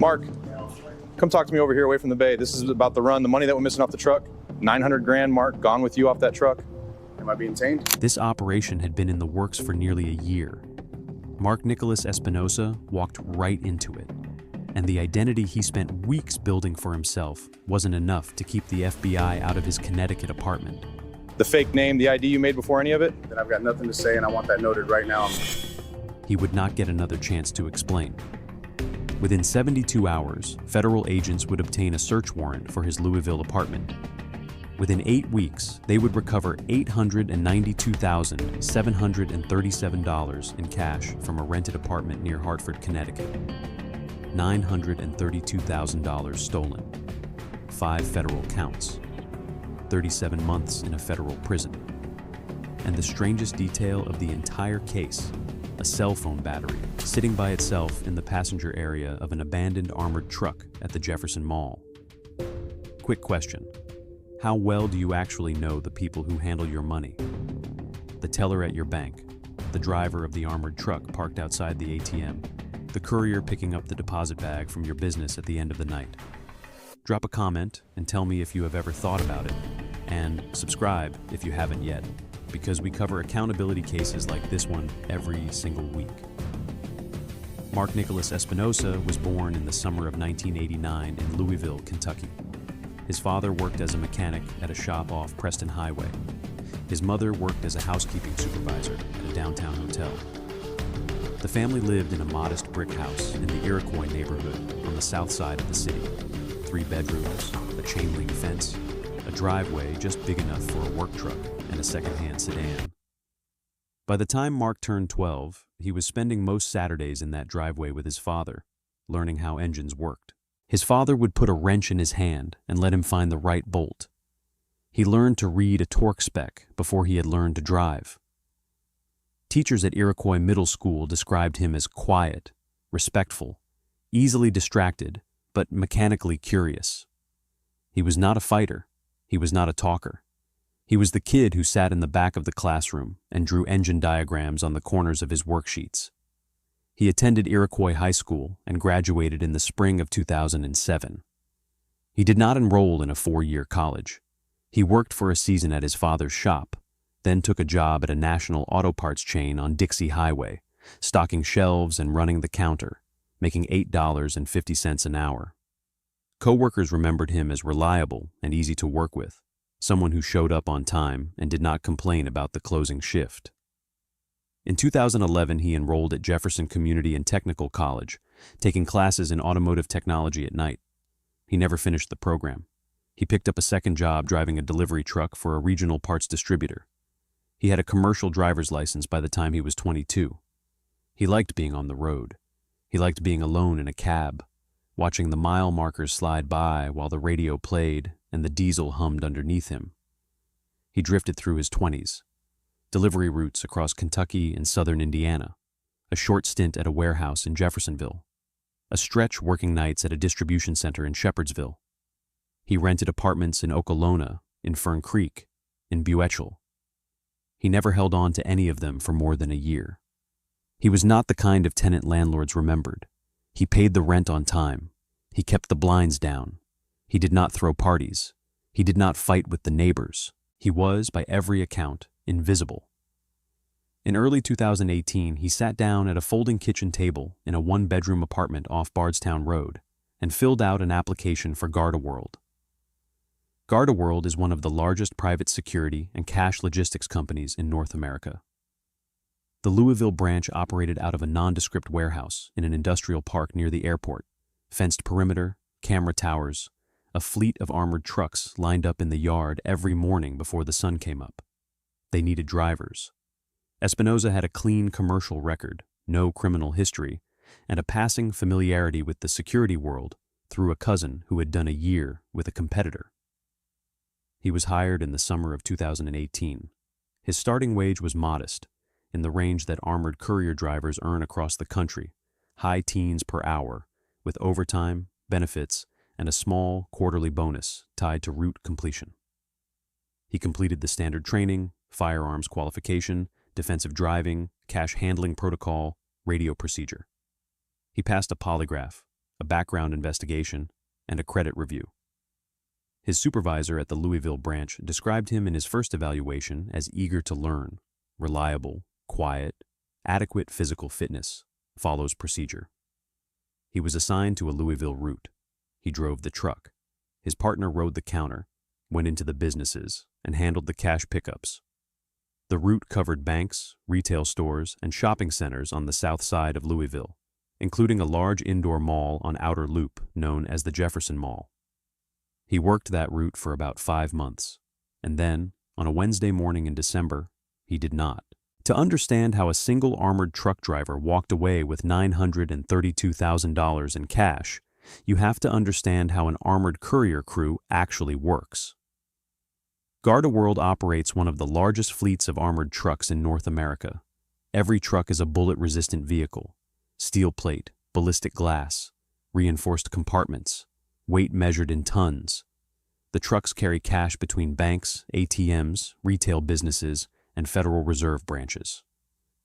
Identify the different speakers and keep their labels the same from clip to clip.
Speaker 1: Mark, come talk to me over here away from the bay. This is about the run, the money that went missing off the truck. 900 grand, Mark, gone with you off that truck.
Speaker 2: Am I being tamed?
Speaker 3: This operation had been in the works for nearly a year. Mark Nicholas Espinosa walked right into it, and the identity he spent weeks building for himself wasn't enough to keep the FBI out of his Connecticut apartment.
Speaker 1: The fake name, the ID you made before any of it?
Speaker 2: Then I've got nothing to say, and I want that noted right now.
Speaker 3: He would not get another chance to explain. Within 72 hours, federal agents would obtain a search warrant for his Louisville apartment. Within 8 weeks, they would recover $892,737 in cash from a rented apartment near Hartford, Connecticut. $932,000 stolen. 5 federal counts. 37 months in a federal prison. And the strangest detail of the entire case, a cell phone battery sitting by itself in the passenger area of an abandoned armored truck at the Jefferson Mall. Quick question. How well do you actually know the people who handle your money? The teller at your bank, the driver of the armored truck parked outside the ATM, the courier picking up the deposit bag from your business at the end of the night. Drop a comment and tell me if you have ever thought about it, and subscribe if you haven't yet, because we cover accountability cases like this one every single week. Mark Nicholas Espinosa was born in the summer of 1989 in Louisville, Kentucky. His father worked as a mechanic at a shop off Preston Highway. His mother worked as a housekeeping supervisor at a downtown hotel. The family lived in a modest brick house in the Iroquois neighborhood on the south side of the city. 3 bedrooms, a chain link fence, a driveway just big enough for a work truck, and a second-hand sedan. By the time Mark turned 12, he was spending most Saturdays in that driveway with his father, learning how engines worked. His father would put a wrench in his hand and let him find the right bolt. He learned to read a torque spec before he had learned to drive. Teachers at Iroquois Middle School described him as quiet, respectful, easily distracted, but mechanically curious. He was not a fighter. He was not a talker. He was the kid who sat in the back of the classroom and drew engine diagrams on the corners of his worksheets. He attended Iroquois High School and graduated in the spring of 2007. He did not enroll in a 4-year college. He worked for a season at his father's shop, then took a job at a national auto parts chain on Dixie Highway, stocking shelves and running the counter, making $8.50 an hour. Co-workers remembered him as reliable and easy to work with, someone who showed up on time and did not complain about the closing shift. In 2011, he enrolled at Jefferson Community and Technical College, taking classes in automotive technology at night. He never finished the program. He picked up a second job driving a delivery truck for a regional parts distributor. He had a commercial driver's license by the time he was 22. He liked being on the road. He liked being alone in a cab, watching the mile markers slide by while the radio played and the diesel hummed underneath him. He drifted through his 20s. Delivery routes across Kentucky and southern Indiana, a short stint at a warehouse in Jeffersonville, a stretch working nights at a distribution center in Shepherdsville. He rented apartments in Okolona, in Fern Creek, in Buechel. He never held on to any of them for more than a year. He was not the kind of tenant landlords remembered. He paid the rent on time. He kept the blinds down. He did not throw parties. He did not fight with the neighbors. He was, by every account, invisible. In early 2018, he sat down at a folding kitchen table in a 1-bedroom apartment off Bardstown Road and filled out an application for GardaWorld. GardaWorld is one of the largest private security and cash logistics companies in North America. The Louisville branch operated out of a nondescript warehouse in an industrial park near the airport, fenced perimeter, camera towers, a fleet of armored trucks lined up in the yard every morning before the sun came up. They needed drivers. Espinosa had a clean commercial record, no criminal history, and a passing familiarity with the security world through a cousin who had done a year with a competitor. He was hired in the summer of 2018. His starting wage was modest, in the range that armored courier drivers earn across the country, high teens per hour, with overtime, benefits, and a small quarterly bonus tied to route completion. He completed the standard training, firearms qualification, defensive driving, cash handling protocol, radio procedure. He passed a polygraph, a background investigation, and a credit review. His supervisor at the Louisville branch described him in his first evaluation as eager to learn, reliable, quiet, adequate physical fitness, follows procedure. He was assigned to a Louisville route. He drove the truck. His partner rode the counter, went into the businesses, and handled the cash pickups. The route covered banks, retail stores, and shopping centers on the south side of Louisville, including a large indoor mall on Outer Loop known as the Jefferson Mall. He worked that route for about 5 months, and then, on a Wednesday morning in December, he did not. To understand how a single armored truck driver walked away with $932,000 in cash, you have to understand how an armored courier crew actually works. GardaWorld operates one of the largest fleets of armored trucks in North America. Every truck is a bullet-resistant vehicle. Steel plate, ballistic glass, reinforced compartments, weight measured in tons. The trucks carry cash between banks, ATMs, retail businesses, and Federal Reserve branches.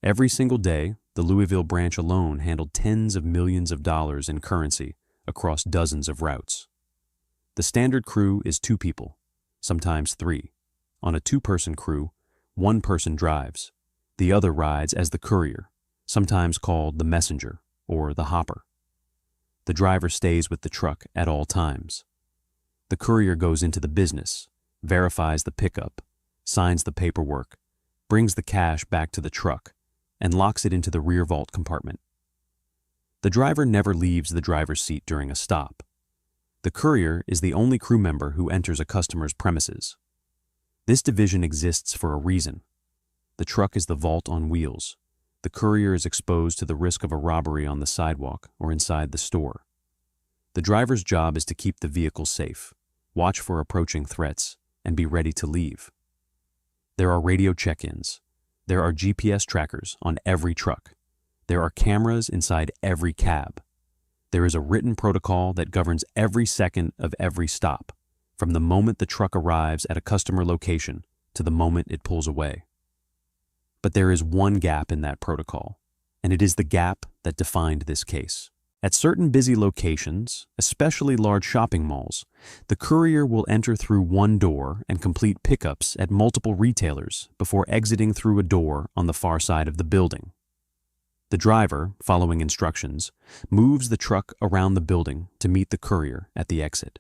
Speaker 3: Every single day, the Louisville branch alone handled tens of millions of dollars in currency across dozens of routes. The standard crew is 2 people, sometimes 3. On a 2-person crew, 1 person drives. The other rides as the courier, sometimes called the messenger or the hopper. The driver stays with the truck at all times. The courier goes into the business, verifies the pickup, signs the paperwork, brings the cash back to the truck, and locks it into the rear vault compartment. The driver never leaves the driver's seat during a stop. The courier is the only crew member who enters a customer's premises. This division exists for a reason. The truck is the vault on wheels. The courier is exposed to the risk of a robbery on the sidewalk or inside the store. The driver's job is to keep the vehicle safe, watch for approaching threats, and be ready to leave. There are radio check-ins. There are GPS trackers on every truck. There are cameras inside every cab. There is a written protocol that governs every second of every stop, from the moment the truck arrives at a customer location to the moment it pulls away. But there is one gap in that protocol, and it is the gap that defined this case. At certain busy locations, especially large shopping malls, the courier will enter through one door and complete pickups at multiple retailers before exiting through a door on the far side of the building. The driver, following instructions, moves the truck around the building to meet the courier at the exit.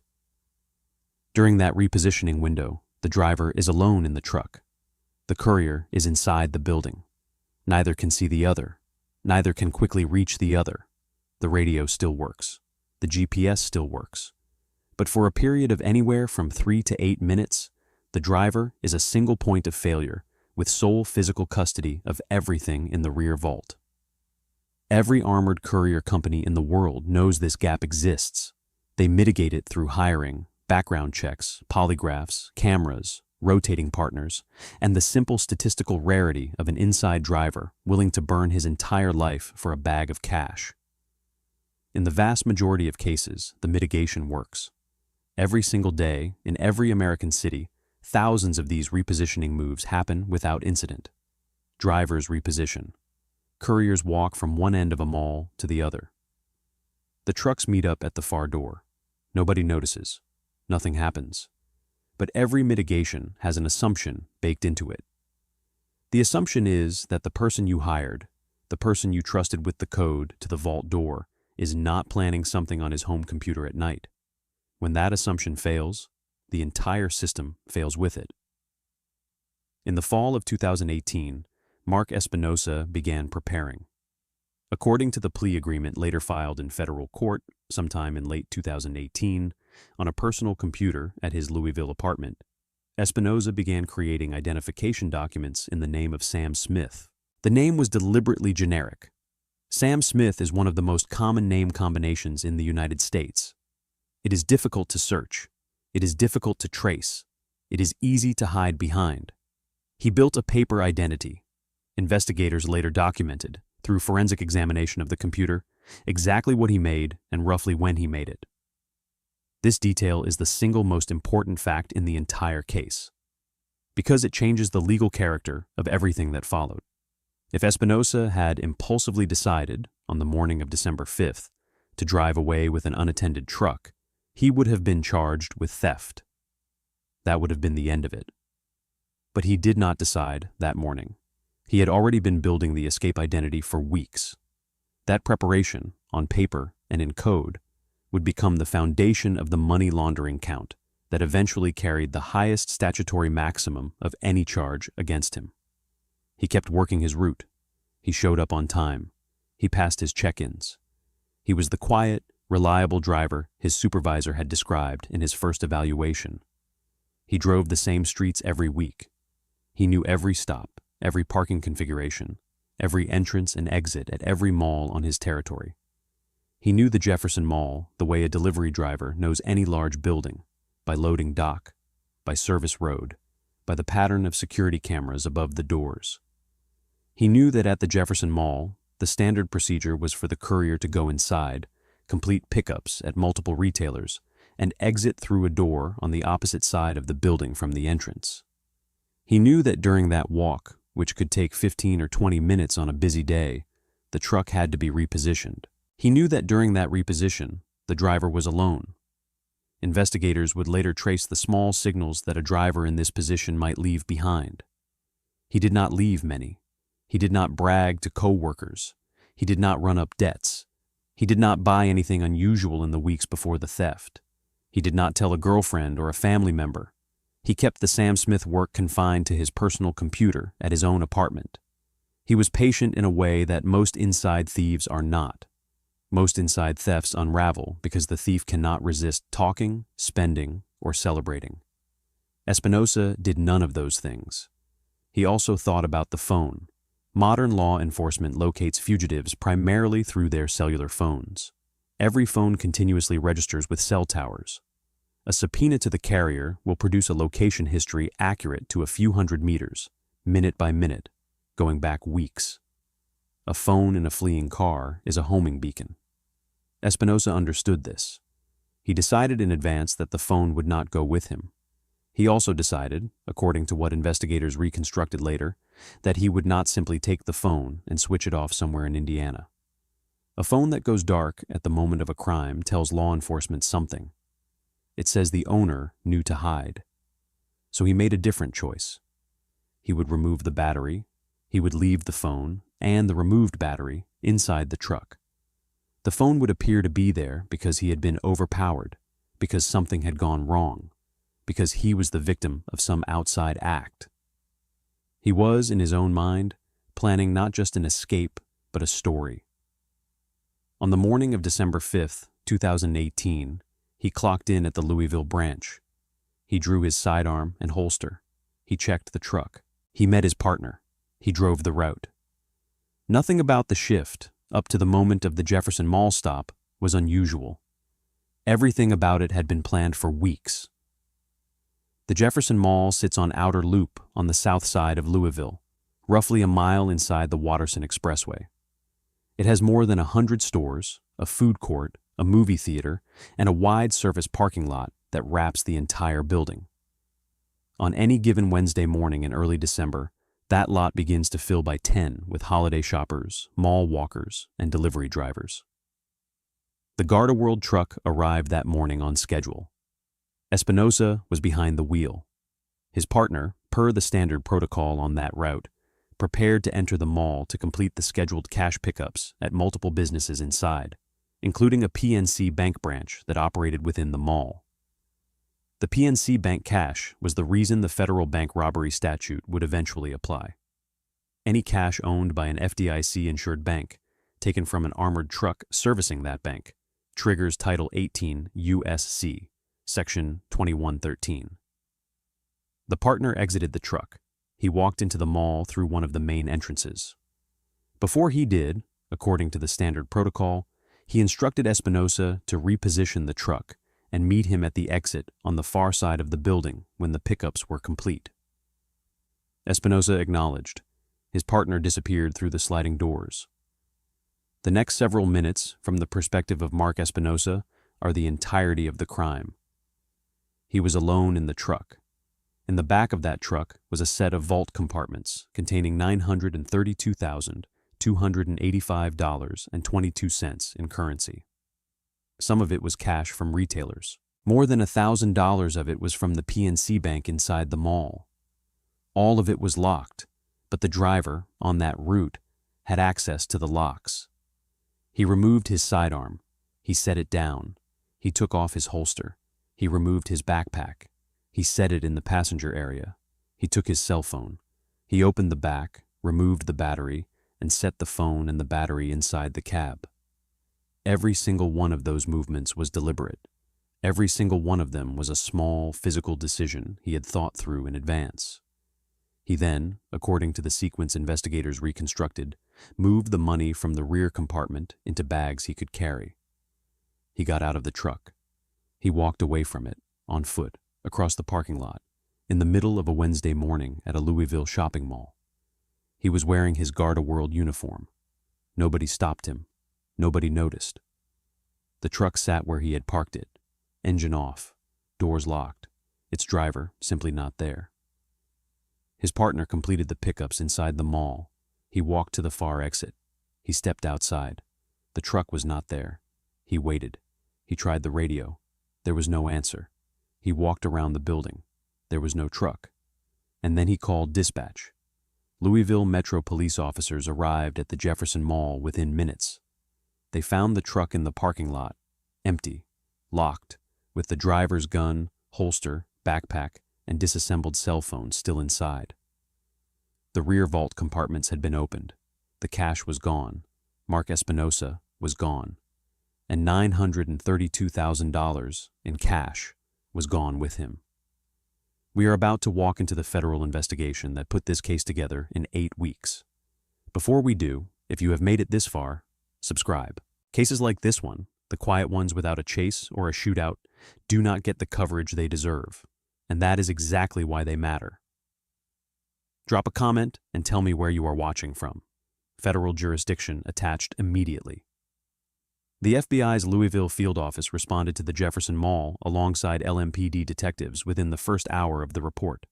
Speaker 3: During that repositioning window, the driver is alone in the truck. The courier is inside the building. Neither can see the other. Neither can quickly reach the other. The radio still works. The GPS still works. But for a period of anywhere from 3 to 8 minutes, the driver is a single point of failure with sole physical custody of everything in the rear vault. Every armored courier company in the world knows this gap exists. They mitigate it through hiring, background checks, polygraphs, cameras, rotating partners, and the simple statistical rarity of an inside driver willing to burn his entire life for a bag of cash. In the vast majority of cases, the mitigation works. Every single day, in every American city, thousands of these repositioning moves happen without incident. Drivers reposition. Couriers walk from one end of a mall to the other. The trucks meet up at the far door. Nobody notices. Nothing happens. But every mitigation has an assumption baked into it. The assumption is that the person you hired, the person you trusted with the code to the vault door, is not planning something on his home computer at night. When that assumption fails, the entire system fails with it. In the fall of 2018, Mark Espinosa began preparing. According to the plea agreement later filed in federal court sometime in late 2018, on a personal computer at his Louisville apartment, Espinosa began creating identification documents in the name of Sam Smith. The name was deliberately generic. Sam Smith is one of the most common name combinations in the United States. It is difficult to search. It is difficult to trace. It is easy to hide behind. He built a paper identity. Investigators later documented, through forensic examination of the computer, exactly what he made and roughly when he made it. This detail is the single most important fact in the entire case, because it changes the legal character of everything that followed. If Espinosa had impulsively decided, on the morning of December 5th, to drive away with an unattended truck, he would have been charged with theft. That would have been the end of it. But he did not decide that morning. He had already been building the escape identity for weeks. That preparation, on paper and in code, would become the foundation of the money laundering count that eventually carried the highest statutory maximum of any charge against him. He kept working his route. He showed up on time. He passed his check-ins. He was the quiet, reliable driver his supervisor had described in his first evaluation. He drove the same streets every week. He knew every stop, every parking configuration, every entrance and exit at every mall on his territory. He knew the Jefferson Mall the way a delivery driver knows any large building, by loading dock, by service road, by the pattern of security cameras above the doors. He knew that at the Jefferson Mall, the standard procedure was for the courier to go inside, complete pickups at multiple retailers, and exit through a door on the opposite side of the building from the entrance. He knew that during that walk, which could take 15 or 20 minutes on a busy day, the truck had to be repositioned. He knew that during that reposition, the driver was alone. Investigators would later trace the small signals that a driver in this position might leave behind. He did not leave many. He did not brag to co-workers. He did not run up debts. He did not buy anything unusual in the weeks before the theft. He did not tell a girlfriend or a family member. He kept the Sam Smith work confined to his personal computer at his own apartment. He was patient in a way that most inside thieves are not. Most inside thefts unravel because the thief cannot resist talking, spending, or celebrating. Espinosa did none of those things. He also thought about the phone. Modern law enforcement locates fugitives primarily through their cellular phones. Every phone continuously registers with cell towers. A subpoena to the carrier will produce a location history accurate to a few hundred meters, minute by minute, going back weeks. A phone in a fleeing car is a homing beacon. Espinosa understood this. He decided in advance that the phone would not go with him. He also decided, according to what investigators reconstructed later, that he would not simply take the phone and switch it off somewhere in Indiana. A phone that goes dark at the moment of a crime tells law enforcement something. It says the owner knew to hide. So he made a different choice. He would remove the battery, he would leave the phone and the removed battery inside the truck. The phone would appear to be there because he had been overpowered, because something had gone wrong, because he was the victim of some outside act. He was, in his own mind, planning not just an escape, but a story. On the morning of December 5th, 2018, he clocked in at the Louisville branch. He drew his sidearm and holster. He checked the truck. He met his partner. He drove the route. Nothing about the shift, up to the moment of the Jefferson Mall stop, was unusual. Everything about it had been planned for weeks. The Jefferson Mall sits on Outer Loop on the south side of Louisville, roughly a mile inside the Watterson Expressway. It has more than 100 stores, a food court, a movie theater, and a wide-surface parking lot that wraps the entire building. On any given Wednesday morning in early December, that lot begins to fill by 10 with holiday shoppers, mall walkers, and delivery drivers. The GardaWorld truck arrived that morning on schedule. Espinosa was behind the wheel. His partner, per the standard protocol on that route, prepared to enter the mall to complete the scheduled cash pickups at multiple businesses inside, including a PNC Bank branch that operated within the mall. The PNC Bank cash was the reason the federal bank robbery statute would eventually apply. Any cash owned by an FDIC-insured bank, taken from an armored truck servicing that bank, triggers Title 18 U.S.C., Section 2113. The partner exited the truck. He walked into the mall through one of the main entrances. Before he did, according to the standard protocol, he instructed Espinosa to reposition the truck and meet him at the exit on the far side of the building when the pickups were complete. Espinosa acknowledged. His partner disappeared through the sliding doors. The next several minutes, from the perspective of Mark Espinosa, are the entirety of the crime. He was alone in the truck. In the back of that truck was a set of vault compartments containing $932,285.22 in currency. Some of it was cash from retailers. More than $1,000 of it was from the PNC Bank inside the mall. All of it was locked, but the driver, on that route, had access to the locks. He removed his sidearm. He set it down. He took off his holster. He removed his backpack. He set it in the passenger area. He took his cell phone. He opened the back, removed the battery, and set the phone and the battery inside the cab. Every single one of those movements was deliberate. Every single one of them was a small, physical decision he had thought through in advance. He then, according to the sequence investigators reconstructed, moved the money from the rear compartment into bags he could carry. He got out of the truck. He walked away from it, on foot, across the parking lot, in the middle of a Wednesday morning at a Louisville shopping mall. He was wearing his GardaWorld uniform. Nobody stopped him. Nobody noticed. The truck sat where he had parked it, engine off, doors locked, its driver simply not there. His partner completed the pickups inside the mall. He walked to the far exit. He stepped outside. The truck was not there. He waited. He tried the radio. There was no answer. He walked around the building. There was no truck. And then he called dispatch. Louisville Metro police officers arrived at the Jefferson Mall within minutes. They found the truck in the parking lot, empty, locked, with the driver's gun, holster, backpack, and disassembled cell phone still inside. The rear vault compartments had been opened. The cash was gone. Mark Espinosa was gone. And $932,000 in cash was gone with him. We are about to walk into the federal investigation that put this case together in 8 weeks. Before we do, if you have made it this far, subscribe. Cases like this one, the quiet ones without a chase or a shootout, do not get the coverage they deserve, and that is exactly why they matter. Drop a comment and tell me where you are watching from. Federal jurisdiction attached immediately. The FBI's Louisville field office responded to the Jefferson Mall alongside LMPD detectives within the first hour of the report.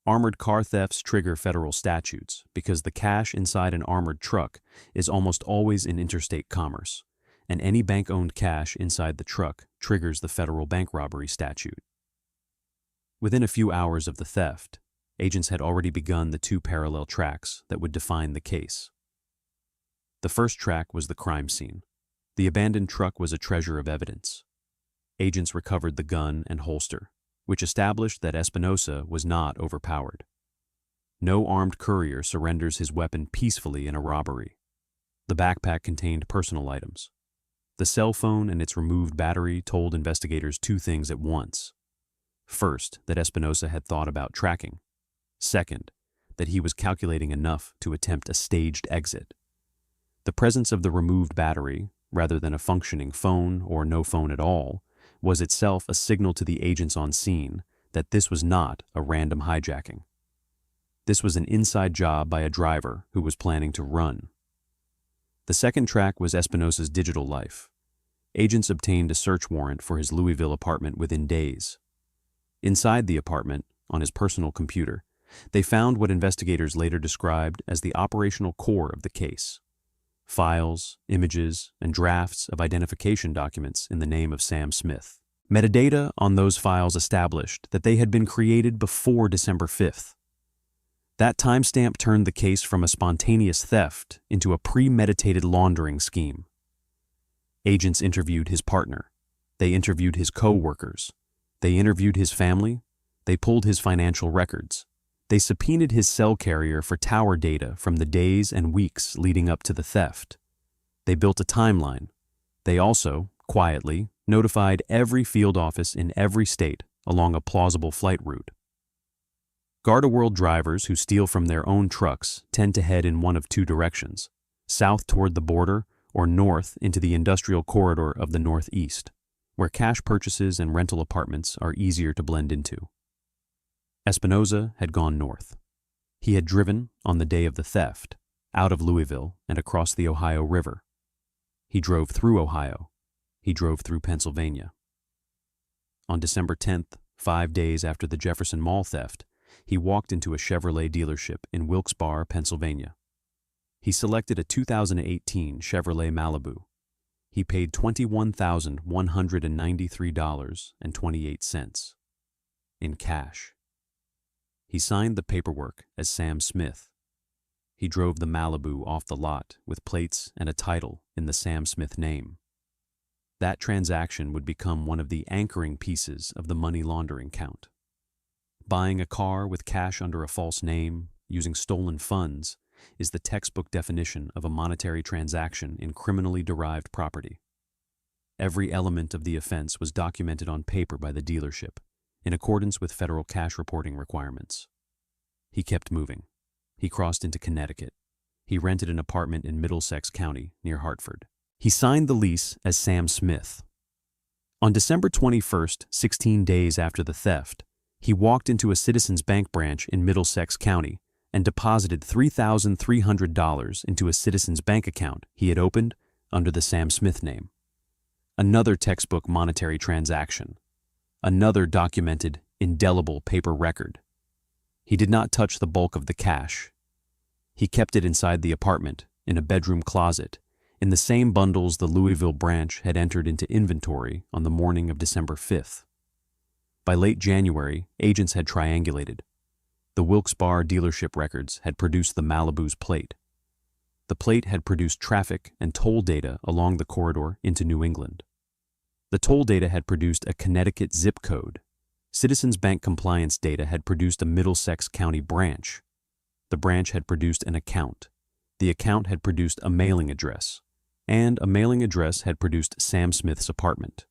Speaker 3: Armored car thefts trigger federal statutes because the cash inside an armored truck is almost always in interstate commerce, and any bank-owned cash inside the truck triggers the federal bank robbery statute. Within a few hours of the theft, agents had already begun the 2 parallel tracks that would define the case. The first track was the crime scene. The abandoned truck was a treasure of evidence. Agents recovered the gun and holster, which established that Espinosa was not overpowered. No armed courier surrenders his weapon peacefully in a robbery. The backpack contained personal items. The cell phone and its removed battery told investigators 2 things at once. First, that Espinosa had thought about tracking. Second, that he was calculating enough to attempt a staged exit. The presence of the removed battery, rather than a functioning phone or no phone at all, was itself a signal to the agents on scene that this was not a random hijacking. This was an inside job by a driver who was planning to run. The second track was Espinosa's digital life. Agents obtained a search warrant for his Louisville apartment within days. Inside the apartment, on his personal computer, they found what investigators later described as the operational core of the case: files, images, and drafts of identification documents in the name of Sam Smith. Metadata on those files established that they had been created before December 5th. That timestamp turned the case from a spontaneous theft into a premeditated laundering scheme. Agents interviewed his partner. They interviewed his co-workers. They interviewed his family. They pulled his financial records. They subpoenaed his cell carrier for tower data from the days and weeks leading up to the theft. They built a timeline. They also, quietly, notified every field office in every state along a plausible flight route. GardaWorld drivers who steal from their own trucks tend to head in one of 2 directions: south toward the border or north into the industrial corridor of the Northeast, where cash purchases and rental apartments are easier to blend into. Espinosa had gone north. He had driven, on the day of the theft, out of Louisville and across the Ohio River. He drove through Ohio. He drove through Pennsylvania. On December 10th, 5 days after the Jefferson Mall theft, he walked into a Chevrolet dealership in Wilkes-Barre, Pennsylvania. He selected a 2018 Chevrolet Malibu. he paid $21,193.28 in cash. He signed the paperwork as Sam Smith. He drove the Malibu off the lot with plates and a title in the Sam Smith name. That transaction would become one of the anchoring pieces of the money laundering count. Buying a car with cash under a false name, using stolen funds, is the textbook definition of a monetary transaction in criminally derived property. Every element of the offense was documented on paper by the dealership, in accordance with federal cash reporting requirements. He kept moving. He crossed into Connecticut. He rented an apartment in Middlesex County, near Hartford. He signed the lease as Sam Smith. On December 21st, 16 days after the theft, he walked into a Citizens Bank branch in Middlesex County and deposited $3,300 into a Citizens Bank account he had opened under the Sam Smith name. Another textbook monetary transaction. Another documented, indelible paper record. He did not touch the bulk of the cash. He kept it inside the apartment, in a bedroom closet, in the same bundles the Louisville branch had entered into inventory on the morning of December 5th. By late January, agents had triangulated. The Wilkes-Barre dealership records had produced the Malibu's plate. The plate had produced traffic and toll data along the corridor into New England. The toll data had produced a Connecticut zip code. Citizens Bank compliance data had produced a Middlesex County branch. The branch had produced an account. The account had produced a mailing address. And a mailing address had produced Sam Smith's apartment.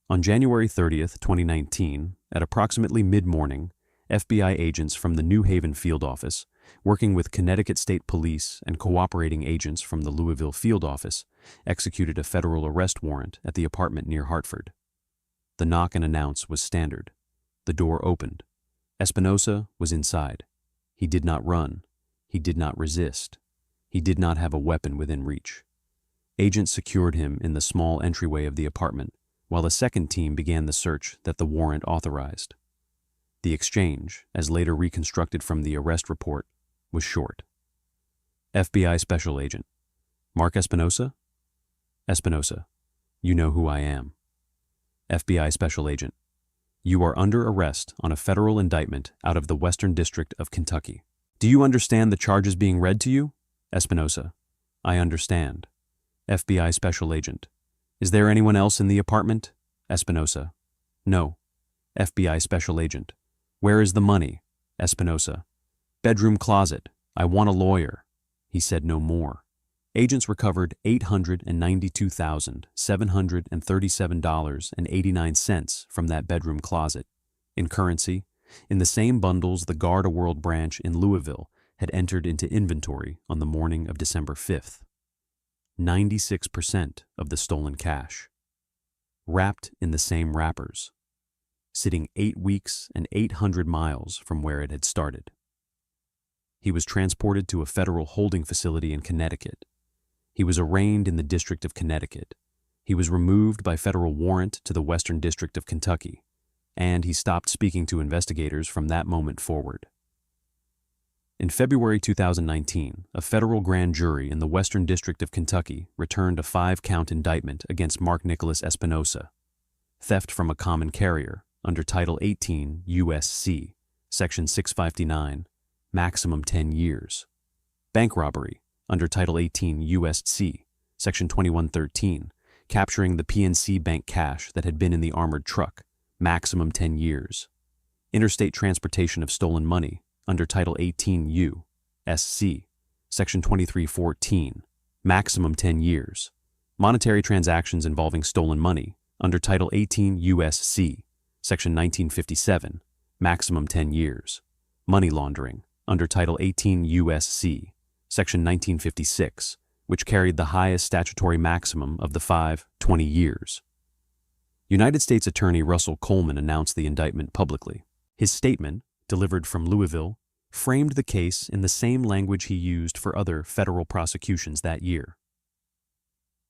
Speaker 3: On January 30th, 2019, at approximately mid-morning, FBI agents from the New Haven field office, working with Connecticut State Police and cooperating agents from the Louisville field office, executed a federal arrest warrant at the apartment near Hartford. The knock and announce was standard. The door opened. Espinosa was inside. He did not run. He did not resist. He did not have a weapon within reach. Agents secured him in the small entryway of the apartment, while a second team began the search that the warrant authorized. The exchange, as later reconstructed from the arrest report, was short. FBI Special Agent: Mark Espinosa? Espinosa: You know who I am. FBI Special Agent: You are under arrest on a federal indictment out of the Western District of Kentucky. Do you understand the charges being read to you? Espinosa: I understand. FBI Special Agent: Is there anyone else in the apartment? Espinosa: No. FBI Special Agent: Where is the money? Espinosa: Bedroom closet. I want a lawyer. He said no more. Agents recovered $892,737.89 from that bedroom closet. In currency, in the same bundles the GardaWorld branch in Louisville had entered into inventory on the morning of December 5th. 96% of the stolen cash. Wrapped in the same wrappers. Sitting 8 weeks and 800 miles from where it had started. He was transported to a federal holding facility in Connecticut. He was arraigned in the District of Connecticut. He was removed by federal warrant to the Western District of Kentucky, and he stopped speaking to investigators from that moment forward. In February 2019, a federal grand jury in the Western District of Kentucky returned a 5-count indictment against Mark Nicholas Espinosa, theft from a common carrier under Title 18 U.S.C., Section 659, maximum 10 years. Bank robbery under Title 18 U.S.C., Section 2113, capturing the PNC Bank cash that had been in the armored truck, maximum 10 years. Interstate transportation of stolen money under Title 18 U.S.C., Section 2314, maximum 10 years. Monetary transactions involving stolen money under Title 18 U.S.C., Section 1957, maximum 10 years. Money laundering under Title 18 U.S.C., Section 1956, which carried the highest statutory maximum of the 20 years. United States Attorney Russell Coleman announced the indictment publicly. His statement, delivered from Louisville, framed the case in the same language he used for other federal prosecutions that year.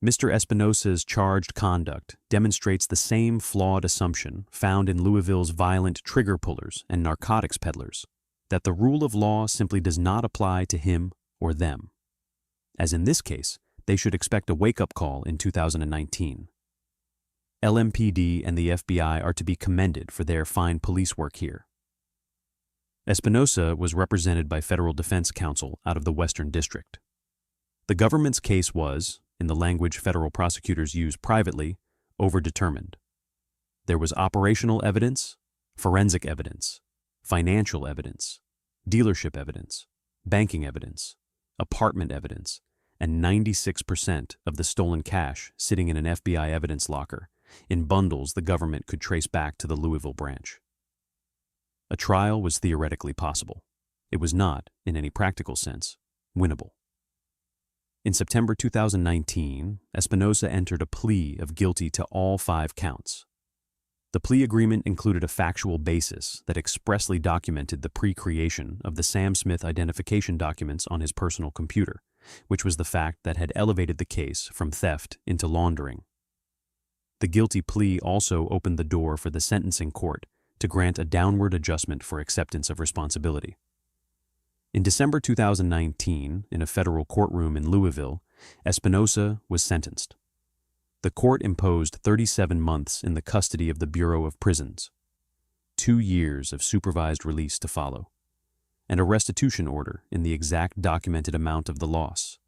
Speaker 3: Mr. Espinosa's charged conduct demonstrates the same flawed assumption found in Louisville's violent trigger pullers and narcotics peddlers, that the rule of law simply does not apply to him or them. As in this case, they should expect a wake-up call in 2019. LMPD and the FBI are to be commended for their fine police work here. Espinosa was represented by federal defense counsel out of the Western District. The government's case was, in the language federal prosecutors use privately, overdetermined. There was operational evidence, forensic evidence, financial evidence, dealership evidence, banking evidence, apartment evidence, and 96% of the stolen cash sitting in an FBI evidence locker in bundles the government could trace back to the Louisville branch. A trial was theoretically possible. It was not, in any practical sense, winnable. In September 2019, Espinosa entered a plea of guilty to all 5 counts. The plea agreement included a factual basis that expressly documented the pre-creation of the Sam Smith identification documents on his personal computer, which was the fact that had elevated the case from theft into laundering. The guilty plea also opened the door for the sentencing court to grant a downward adjustment for acceptance of responsibility. In December 2019, in a federal courtroom in Louisville, Espinosa was sentenced. The court imposed 37 months in the custody of the Bureau of Prisons, 2 years of supervised release to follow, and a restitution order in the exact documented amount of the loss,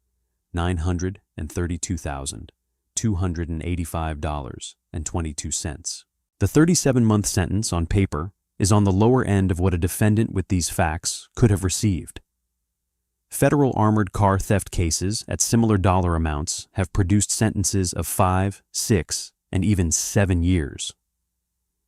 Speaker 3: $932,285.22. The 37-month sentence on paper is on the lower end of what a defendant with these facts could have received. Federal armored car theft cases at similar dollar amounts have produced sentences of 5, 6, and even 7 years.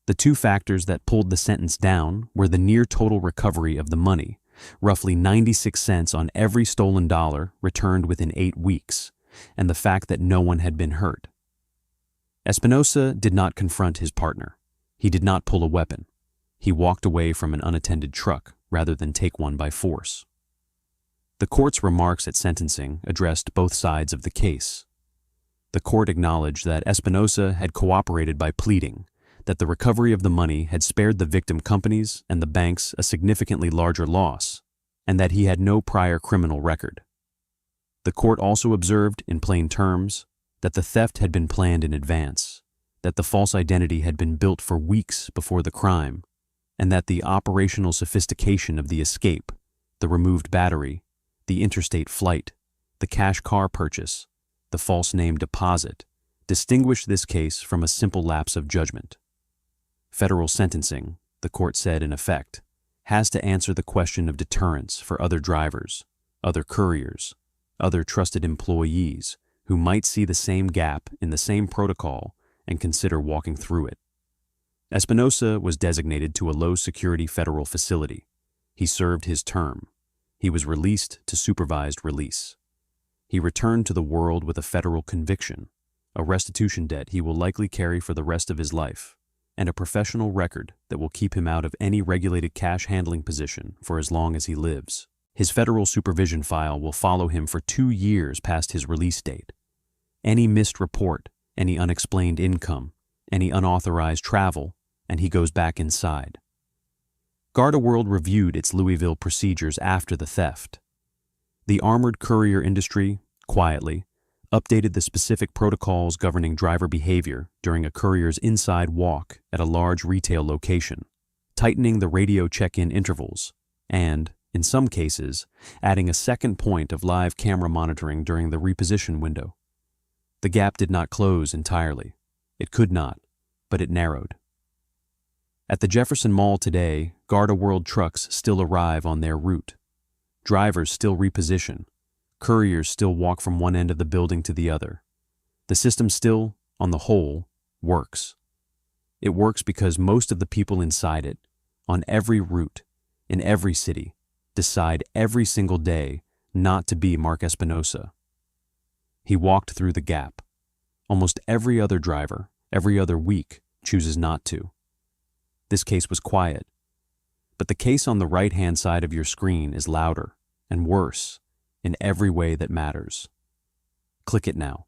Speaker 3: The 2 factors that pulled the sentence down were the near total recovery of the money, roughly 96 cents on every stolen dollar returned within 8 weeks, and the fact that no one had been hurt. Espinosa did not confront his partner. He did not pull a weapon. He walked away from an unattended truck rather than take one by force. The court's remarks at sentencing addressed both sides of the case. The court acknowledged that Espinosa had cooperated by pleading, that the recovery of the money had spared the victim companies and the banks a significantly larger loss, and that he had no prior criminal record. The court also observed, in plain terms, that the theft had been planned in advance, that the false identity had been built for weeks before the crime, and that the operational sophistication of the escape, the removed battery, the interstate flight, the cash car purchase, the false name deposit, distinguished this case from a simple lapse of judgment. Federal sentencing, the court said in effect, has to answer the question of deterrence for other drivers, other couriers, other trusted employees who might see the same gap in the same protocol and consider walking through it. Espinosa was designated to a low-security federal facility. He served his term. He was released to supervised release. He returned to the world with a federal conviction, a restitution debt he will likely carry for the rest of his life, and a professional record that will keep him out of any regulated cash handling position for as long as he lives. His federal supervision file will follow him for 2 years past his release date. Any missed report, any unexplained income, any unauthorized travel, and he goes back inside. GardaWorld reviewed its Louisville procedures after the theft. The armored courier industry, quietly, updated the specific protocols governing driver behavior during a courier's inside walk at a large retail location, tightening the radio check-in intervals, and, in some cases, adding a second point of live camera monitoring during the reposition window. The gap did not close entirely. It could not, but it narrowed. At the Jefferson Mall today, GardaWorld trucks still arrive on their route. Drivers still reposition. Couriers still walk from one end of the building to the other. The system still, on the whole, works. It works because most of the people inside it, on every route, in every city, decide every single day not to be Mark Espinosa. He walked through the gap. Almost every other driver, every other week, chooses not to. This case was quiet, but the case on the right-hand side of your screen is louder and worse in every way that matters. Click it now.